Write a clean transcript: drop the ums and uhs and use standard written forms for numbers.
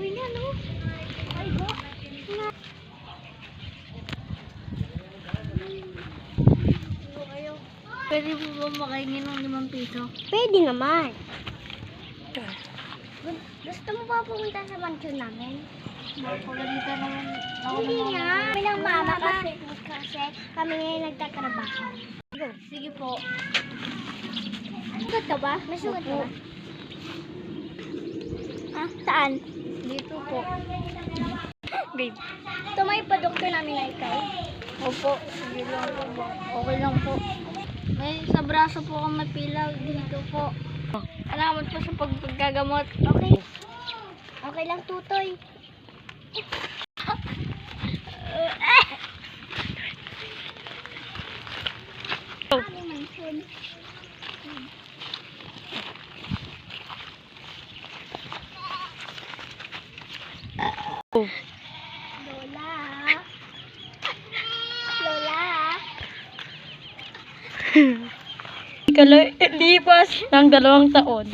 Uy na, no? Ay, go. Pwede po ba makaingin ng 5 piso? Pwede naman. Gusto mo ba pumunta sa mansion namin? Makagalita naman ako Hindi ng nga. Kami ng mama kasi kami ngayon nagtatrabaho. Sige po. Sugat ka ba? May sugat ka ba? Ah, saan? Dito po. Babe. Tumay pa doktor namin na ikaw. Opo. Sige lang po. Okay lang po. May sa braso po akong mapilaw dito po. Salamat po sa paggagamot. Okay. Okay lang, tutoy. Aming mansion. Lola. Lola. Lipas ng 2 taon.